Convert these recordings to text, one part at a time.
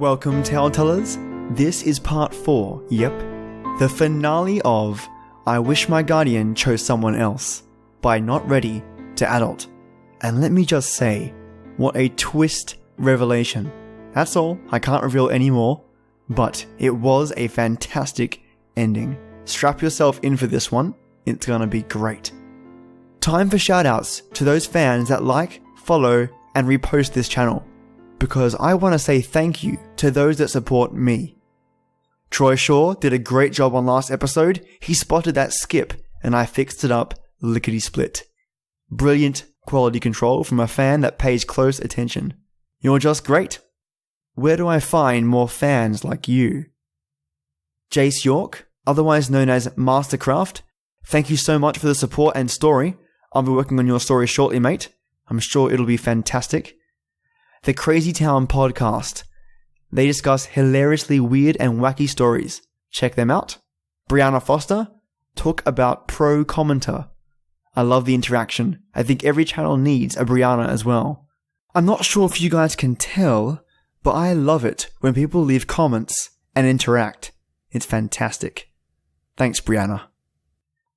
Welcome, Telltellers. This is part 4, the finale of I Wish My Guardian Chose Someone Else by NotReady2Adult. And let me just say, what a twist revelation. That's all, I can't reveal any more, but it was a fantastic ending. Strap yourself in for this one, it's gonna be great. Time for shoutouts to those fans that like, follow, and repost this channel, because I want to say thank you to those that support me. Troy Shaw did a great job on last episode. He spotted that skip and I fixed it up lickety-split. Brilliant quality control from a fan that pays close attention. You're just great. Where do I find more fans like you? Jace York, otherwise known as Mastercraft, thank you so much for the support and story. I'll be working on your story shortly, mate. I'm sure it'll be fantastic. The Crazy Town podcast. They discuss hilariously weird and wacky stories. Check them out. Brianna Foster, talk about pro commenter. I love the interaction. I think every channel needs a Brianna as well. I'm not sure if you guys can tell, but I love it when people leave comments and interact. It's fantastic. Thanks, Brianna.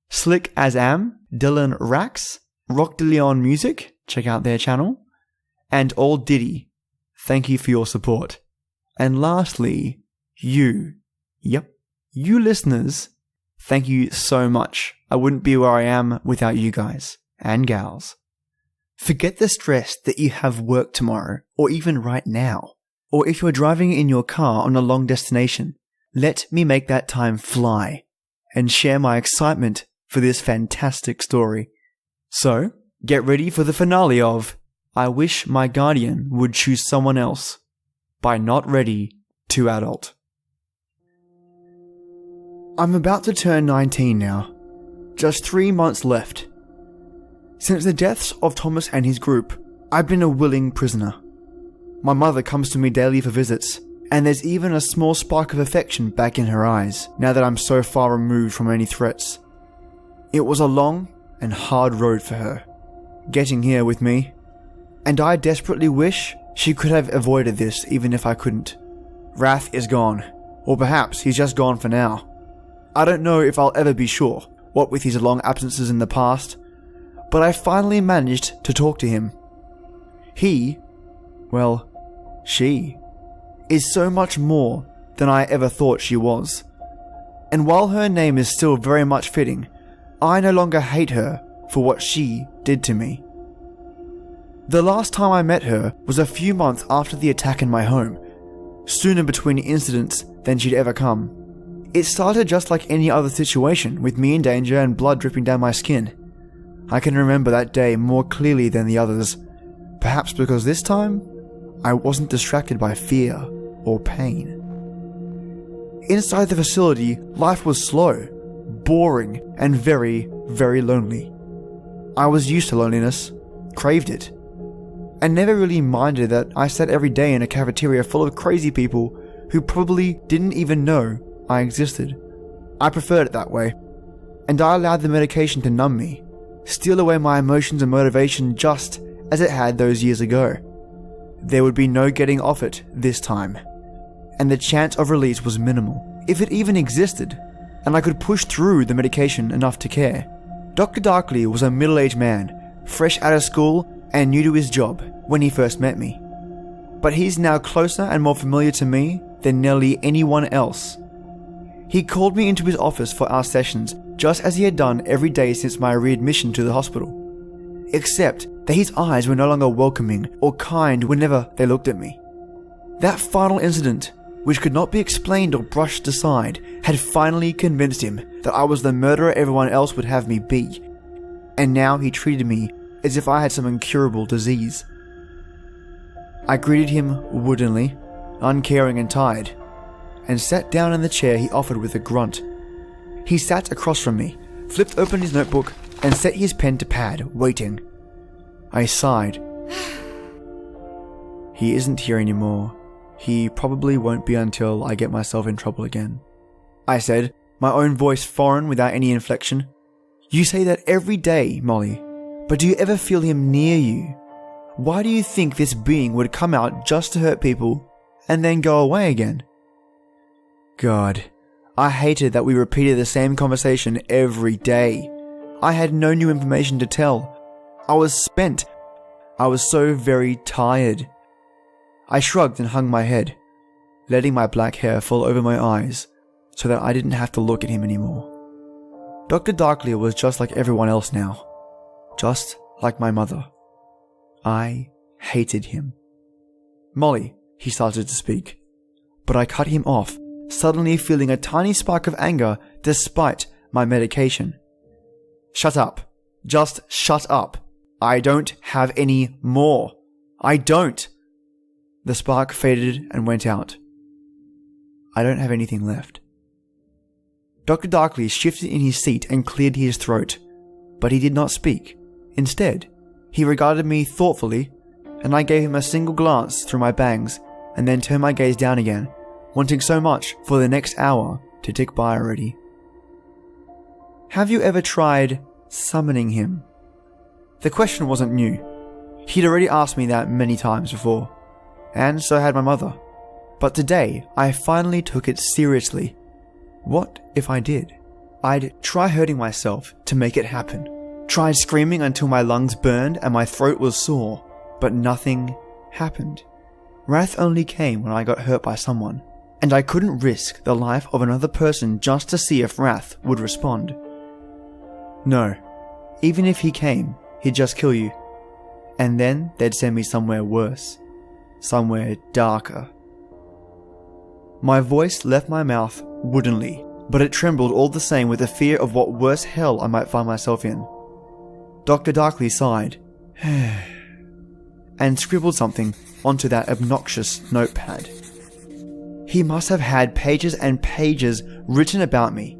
Slick as Am, Dylan Rax, Rock de Leon Music, check out their channel, and All Diddy, thank you for your support. And lastly, you listeners, thank you so much. I wouldn't be where I am without you guys and gals. Forget the stress that you have work tomorrow, or even right now, or if you're driving in your car on a long destination. Let me make that time fly and share my excitement for this fantastic story. So, get ready for the finale of I Wish My Guardian Would Choose Someone Else by NotReady2Adult. I'm about to turn 19 now. Just 3 months left. Since the deaths of Thomas and his group, I've been a willing prisoner. My mother comes to me daily for visits, and there's even a small spark of affection back in her eyes now that I'm so far removed from any threats. It was a long and hard road for her, getting here with me, and I desperately wish she could have avoided this even if I couldn't. Wrath is gone, or perhaps he's just gone for now. I don't know if I'll ever be sure, what with his long absences in the past, but I finally managed to talk to him. She, is so much more than I ever thought she was. And while her name is still very much fitting, I no longer hate her for what she did to me. The last time I met her was a few months after the attack in my home, sooner between incidents than she'd ever come. It started just like any other situation, with me in danger and blood dripping down my skin. I can remember that day more clearly than the others, perhaps because this time, I wasn't distracted by fear or pain. Inside the facility, life was slow, boring, and very, very lonely. I was used to loneliness, craved it, and never really minded that I sat every day in a cafeteria full of crazy people who probably didn't even know I existed. I preferred it that way, and I allowed the medication to numb me, steal away my emotions and motivation just as it had those years ago. There would be no getting off it this time, and the chance of release was minimal, if it even existed, and I could push through the medication enough to care. Dr. Darkley was a middle-aged man, fresh out of school and new to his job when he first met me. But he's now closer and more familiar to me than nearly anyone else. He called me into his office for our sessions just as he had done every day since my readmission to the hospital, except that his eyes were no longer welcoming or kind whenever they looked at me. That final incident, which could not be explained or brushed aside, had finally convinced him that I was the murderer everyone else would have me be, and now he treated me as if I had some incurable disease. I greeted him woodenly, uncaring and tired, and sat down in the chair he offered with a grunt. He sat across from me, flipped open his notebook, and set his pen to pad, waiting. I sighed. He isn't here anymore. He probably won't be until I get myself in trouble again, I said, my own voice foreign without any inflection. You say that every day, Molly, but do you ever feel him near you? Why do you think this being would come out just to hurt people and then go away again. God, I hated that we repeated the same conversation every day. I had no new information to tell. I was spent. I was so very tired. I shrugged and hung my head, letting my black hair fall over my eyes so that I didn't have to look at him anymore. Dr. Darkly was just like everyone else now. Just like my mother. I hated him. Molly, he started to speak, but I cut him off, suddenly feeling a tiny spark of anger despite my medication. Shut up. Just shut up. I don't have any more. I don't. The spark faded and went out. I don't have anything left. Dr. Darkly shifted in his seat and cleared his throat, but he did not speak. Instead, he regarded me thoughtfully, and I gave him a single glance through my bangs and then turned my gaze down again, wanting so much for the next hour to tick by already. Have you ever tried summoning him? The question wasn't new. He'd already asked me that many times before, and so had my mother. But today, I finally took it seriously. What if I did? I'd try hurting myself to make it happen. Tried screaming until my lungs burned and my throat was sore, but nothing happened. Wrath only came when I got hurt by someone, and I couldn't risk the life of another person just to see if Wrath would respond. No, even if he came, he'd just kill you, and then they'd send me somewhere worse, somewhere darker. My voice left my mouth woodenly, but it trembled all the same with the fear of what worse hell I might find myself in. Dr. Darkly sighed and scribbled something onto that obnoxious notepad. He must have had pages and pages written about me,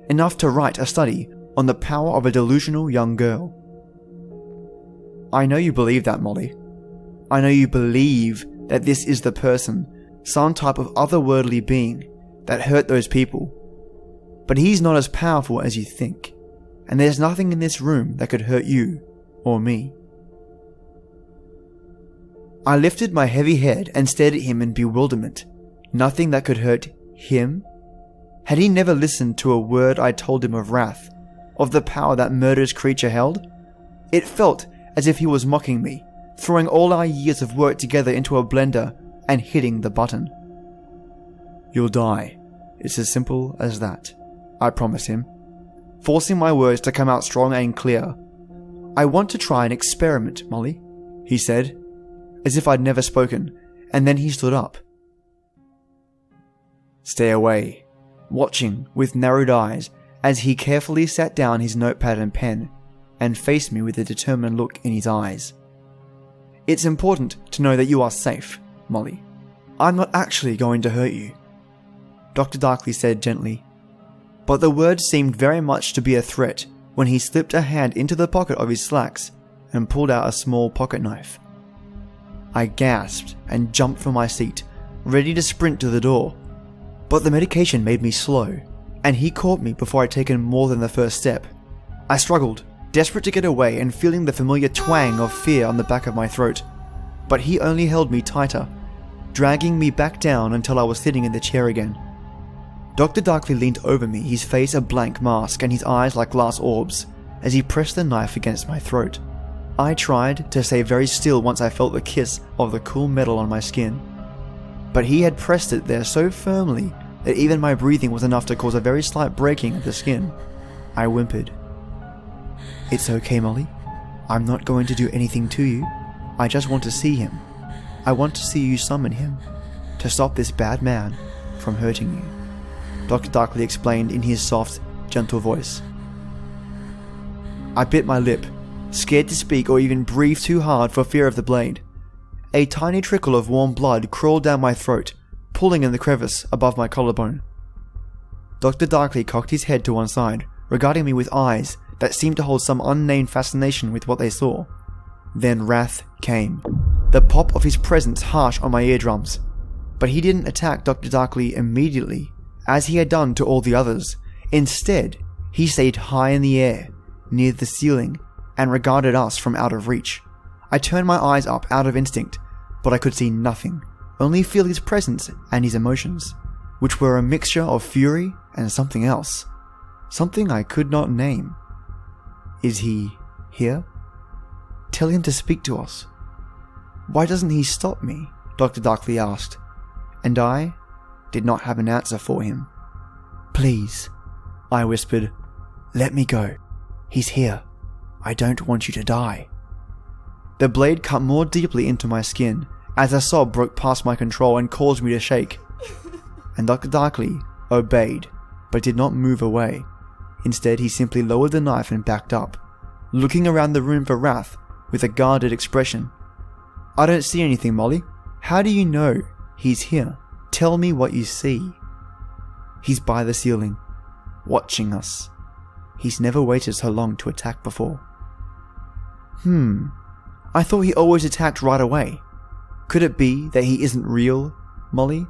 enough to write a study on the power of a delusional young girl. I know you believe that, Molly. I know you believe that this is the person, some type of otherworldly being, that hurt those people. But he's not as powerful as you think, and there's nothing in this room that could hurt you or me. I lifted my heavy head and stared at him in bewilderment. Nothing that could hurt him? Had he never listened to a word I told him of Wrath, of the power that murderous creature held? It felt as if he was mocking me, throwing all our years of work together into a blender and hitting the button. You'll die. It's as simple as that, I promised him, forcing my words to come out strong and clear. I want to try an experiment, Molly, he said, as if I'd never spoken, and then he stood up. Stay away, watching with narrowed eyes as he carefully sat down his notepad and pen and faced me with a determined look in his eyes. It's important to know that you are safe, Molly. I'm not actually going to hurt you, Dr. Darkly said gently. But the words seemed very much to be a threat when he slipped a hand into the pocket of his slacks and pulled out a small pocket knife. I gasped and jumped from my seat, ready to sprint to the door. But the medication made me slow, and he caught me before I'd taken more than the first step. I struggled, desperate to get away and feeling the familiar twang of fear on the back of my throat. But he only held me tighter, dragging me back down until I was sitting in the chair again. Dr. Darkly leaned over me, his face a blank mask and his eyes like glass orbs, as he pressed the knife against my throat. I tried to stay very still once I felt the kiss of the cool metal on my skin. But he had pressed it there so firmly that even my breathing was enough to cause a very slight breaking of the skin. I whimpered. It's okay, Molly. I'm not going to do anything to you. I just want to see him. I want to see you summon him, to stop this bad man from hurting you, Dr. Darkly explained in his soft, gentle voice. I bit my lip, scared to speak or even breathe too hard for fear of the blade. A tiny trickle of warm blood crawled down my throat, pulling in the crevice above my collarbone. Dr. Darkly cocked his head to one side, regarding me with eyes that seemed to hold some unnamed fascination with what they saw. Then Wrath came, the pop of his presence harsh on my eardrums. But he didn't attack Dr. Darkly immediately, as he had done to all the others. Instead, he stayed high in the air, near the ceiling, and regarded us from out of reach. I turned my eyes up out of instinct, but I could see nothing, only feel his presence and his emotions, which were a mixture of fury and something else. Something I could not name. Is he here? Tell him to speak to us. Why doesn't he stop me? Dr. Darkley asked, and I did not have an answer for him. Please, I whispered, let me go. He's here. I don't want you to die. The blade cut more deeply into my skin as a sob broke past my control and caused me to shake. And Dr. Darkley obeyed, but did not move away. Instead, he simply lowered the knife and backed up, looking around the room for Wrath with a guarded expression. I don't see anything, Molly. How do you know he's here? Tell me what you see. He's by the ceiling, watching us. He's never waited so long to attack before. I thought he always attacked right away. Could it be that he isn't real, Molly?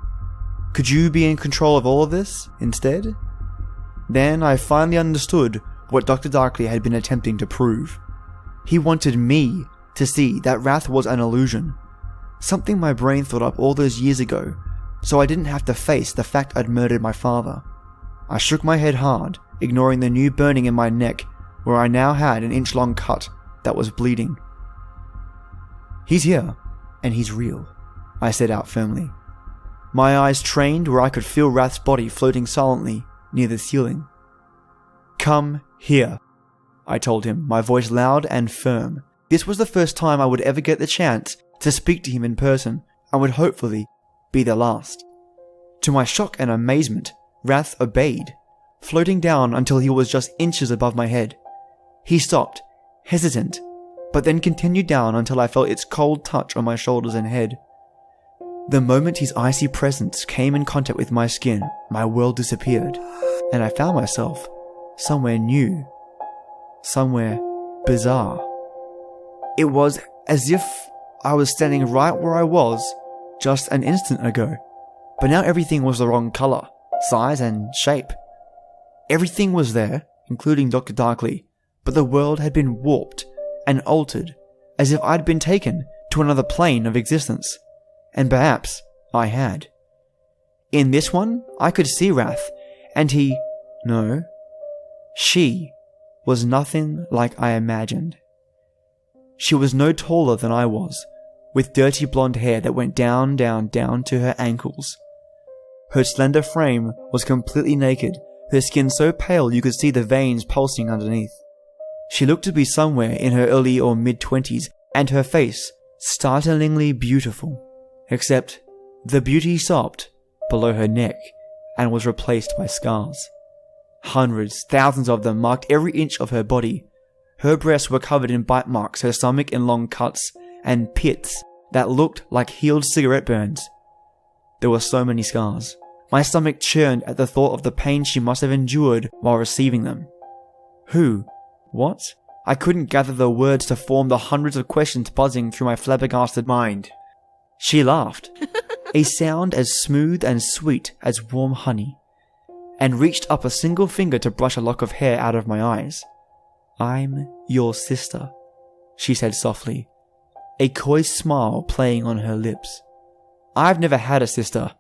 Could you be in control of all of this instead? Then I finally understood what Dr. Darkley had been attempting to prove. He wanted me to see that Wrath was an illusion, something my brain thought up all those years ago, so I didn't have to face the fact I'd murdered my father. I shook my head hard, ignoring the new burning in my neck, where I now had an inch-long cut that was bleeding. He's here, and he's real, I said out firmly. My eyes trained where I could feel Wrath's body floating silently near the ceiling. Come here, I told him, my voice loud and firm. This was the first time I would ever get the chance to speak to him in person, and would hopefully be the last. To my shock and amazement, Wrath obeyed, floating down until he was just inches above my head. He stopped, hesitant, but then continued down until I felt its cold touch on my shoulders and head. The moment his icy presence came in contact with my skin, my world disappeared, and I found myself somewhere new, somewhere bizarre. It was as if I was standing right where I was just an instant ago, but now everything was the wrong color, size, and shape. Everything was there, including Dr. Darkley, but the world had been warped and altered, as if I'd been taken to another plane of existence. And perhaps I had. In this one, I could see Wrath, and she was nothing like I imagined. She was no taller than I was, with dirty blonde hair that went down to her ankles. Her slender frame was completely naked, her skin so pale you could see the veins pulsing underneath. She looked to be somewhere in her early or mid-20s, and her face startlingly beautiful. Except the beauty stopped below her neck and was replaced by scars. Hundreds, thousands of them marked every inch of her body. Her breasts were covered in bite marks, her stomach in long cuts and pits that looked like healed cigarette burns. There were so many scars. My stomach churned at the thought of the pain she must have endured while receiving them. Who? What? I couldn't gather the words to form the hundreds of questions buzzing through my flabbergasted mind. She laughed, a sound as smooth and sweet as warm honey, and reached up a single finger to brush a lock of hair out of my eyes. I'm your sister, she said softly, a coy smile playing on her lips. I've never had a sister,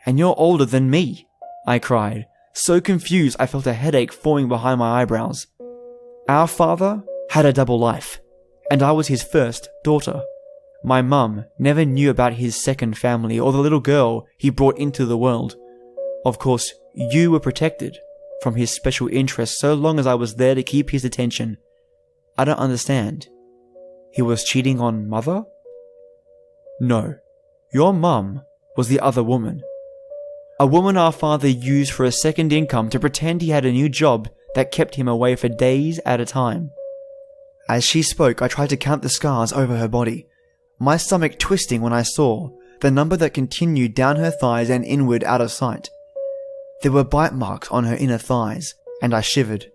and you're older than me, I cried, so confused I felt a headache forming behind my eyebrows. Our father had a double life, and I was his first daughter. My mum never knew about his second family or the little girl he brought into the world. Of course, you were protected from his special interests so long as I was there to keep his attention. I don't understand. He was cheating on Mother? No, your mum was the other woman. A woman our father used for a second income to pretend he had a new job that kept him away for days at a time. As she spoke, I tried to count the scars over her body, my stomach twisting when I saw the number that continued down her thighs and inward out of sight. There were bite marks on her inner thighs, and I shivered.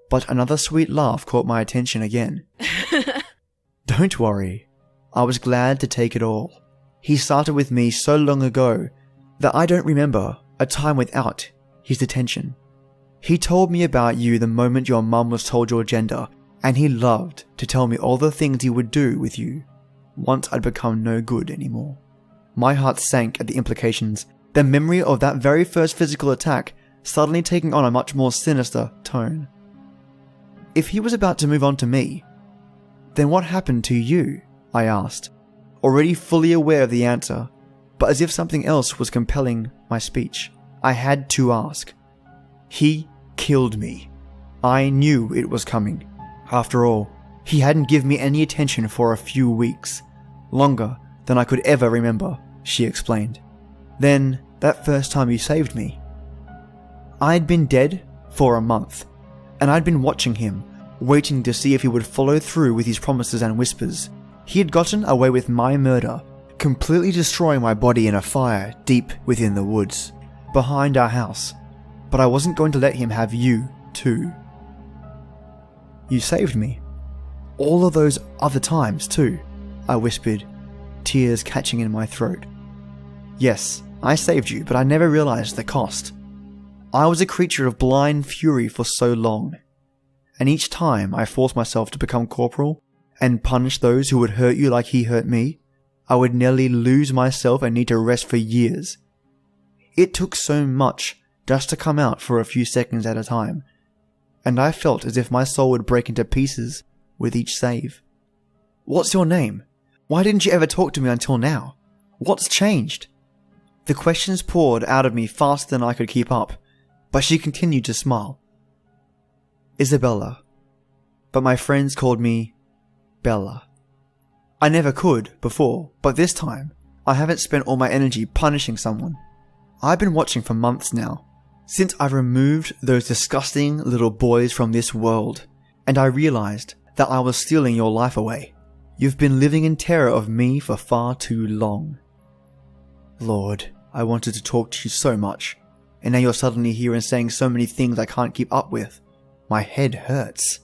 But another sweet laugh caught my attention again. Don't worry, I was glad to take it all. He started with me so long ago that I don't remember a time without his attention. He told me about you the moment your mum was told your gender, and he loved to tell me all the things he would do with you once I'd become no good anymore. My heart sank at the implications, the memory of that very first physical attack suddenly taking on a much more sinister tone. If he was about to move on to me, then what happened to you? I asked, already fully aware of the answer, but as if something else was compelling my speech. I had to ask. He killed me. I knew it was coming. After all, he hadn't given me any attention for a few weeks, longer than I could ever remember, she explained. Then, that first time you saved me. I'd been dead for a month, and I'd been watching him, waiting to see if he would follow through with his promises and whispers. He had gotten away with my murder, completely destroying my body in a fire deep within the woods, behind our house, but I wasn't going to let him have you, too. You saved me. All of those other times, too, I whispered, tears catching in my throat. Yes, I saved you, but I never realized the cost. I was a creature of blind fury for so long, and each time I forced myself to become corporal and punish those who would hurt you like he hurt me, I would nearly lose myself and need to rest for years. It took so much just to come out for a few seconds at a time, and I felt as if my soul would break into pieces with each save. What's your name? Why didn't you ever talk to me until now? What's changed? The questions poured out of me faster than I could keep up, but she continued to smile. Isabella. But my friends called me Bella. I never could before, but this time, I haven't spent all my energy punishing someone. I've been watching for months now, since I removed those disgusting little boys from this world, and I realized that I was stealing your life away. You've been living in terror of me for far too long. Lord, I wanted to talk to you so much, and now you're suddenly here and saying so many things I can't keep up with. My head hurts.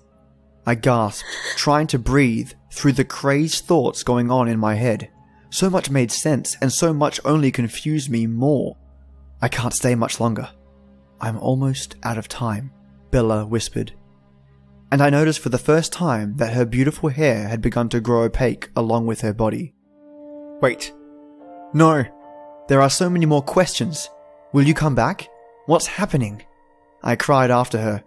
I gasped, trying to breathe through the crazed thoughts going on in my head. So much made sense, and so much only confused me more. I can't stay much longer. I'm almost out of time, Bella whispered. And I noticed for the first time that her beautiful hair had begun to grow opaque along with her body. Wait. No. There are so many more questions. Will you come back? What's happening? I cried after her,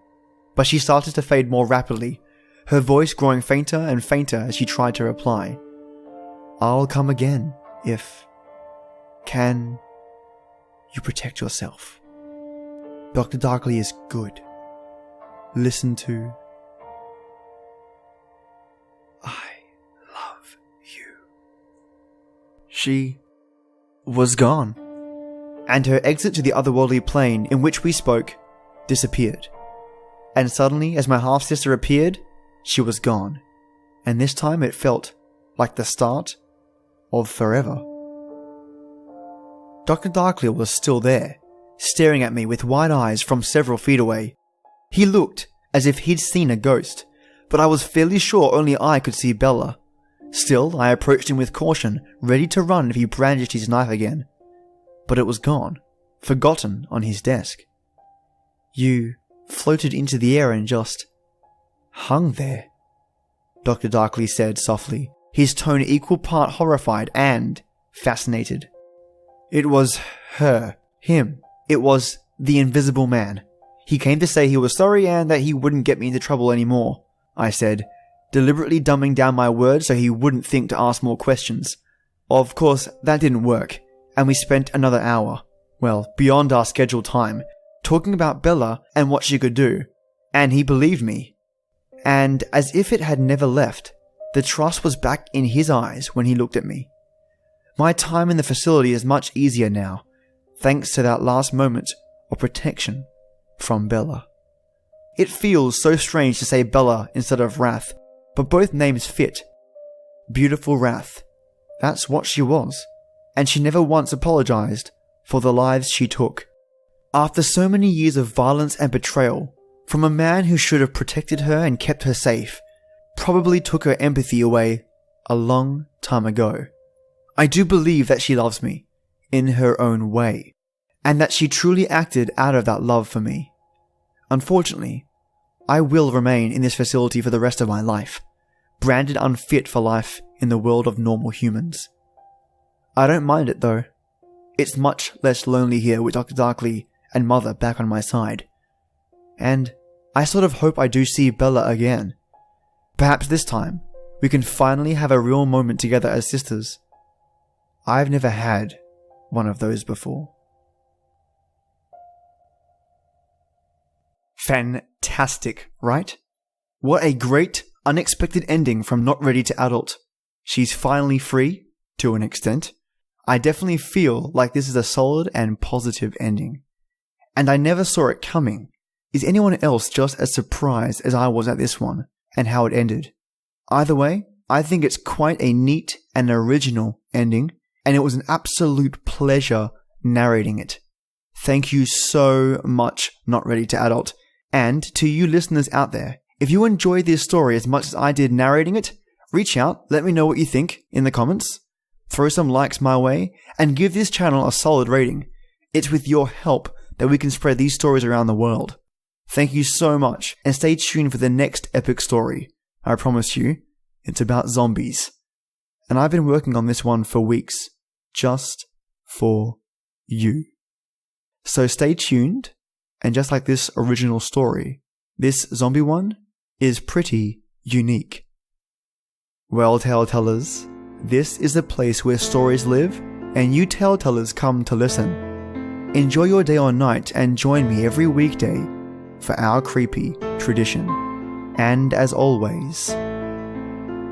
but she started to fade more rapidly, her voice growing fainter and fainter as she tried to reply. I'll come again if... Can you protect yourself? Dr. Darkly is good. Listen to... I love you. She was gone, and her exit to the otherworldly plane in which we spoke disappeared. And suddenly, as my half-sister appeared, she was gone, and this time it felt like the start of forever. Dr. Darkly was still there, staring at me with wide eyes from several feet away. He looked as if he'd seen a ghost, but I was fairly sure only I could see Bella. Still, I approached him with caution, ready to run if he brandished his knife again. But it was gone, forgotten on his desk. You floated into the air and just hung there, Dr. Darkly said softly, his tone equal part horrified and fascinated. It was him. It was the Invisible Man. He came to say he was sorry and that he wouldn't get me into trouble anymore, I said, deliberately dumbing down my words so he wouldn't think to ask more questions. Of course, that didn't work, and we spent another hour, well, beyond our scheduled time, talking about Bella and what she could do, and he believed me. And as if it had never left, the trust was back in his eyes when he looked at me. My time in the facility is much easier now, thanks to that last moment of protection from Bella. It feels so strange to say Bella instead of Wrath, but both names fit. Beautiful Wrath. That's what she was, and she never once apologized for the lives she took. After so many years of violence and betrayal, from a man who should have protected her and kept her safe, probably took her empathy away a long time ago. I do believe that she loves me, in her own way, and that she truly acted out of that love for me. Unfortunately, I will remain in this facility for the rest of my life, branded unfit for life in the world of normal humans. I don't mind it though. It's much less lonely here with Dr. Darkly and Mother back on my side. And I sort of hope I do see Bella again. Perhaps this time, we can finally have a real moment together as sisters. I've never had one of those before. Fantastic, right? What a great, unexpected ending from NotReady2Adult. She's finally free, to an extent. I definitely feel like this is a solid and positive ending. And I never saw it coming. Is anyone else just as surprised as I was at this one, and how it ended? Either way, I think it's quite a neat and original ending, and it was an absolute pleasure narrating it. Thank you so much, NotReady2Adult. And to you listeners out there, if you enjoyed this story as much as I did narrating it, reach out, let me know what you think in the comments, throw some likes my way, and give this channel a solid rating. It's with your help that we can spread these stories around the world. Thank you so much, and stay tuned for the next epic story. I promise you, it's about zombies. And I've been working on this one for weeks, just for you. So stay tuned, and just like this original story, this zombie one is pretty unique. Well, tale-tellers, this is the place where stories live, and you tale-tellers come to listen. Enjoy your day or night, and join me every weekday for our creepy tradition. And as always,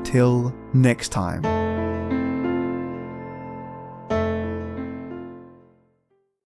till next time.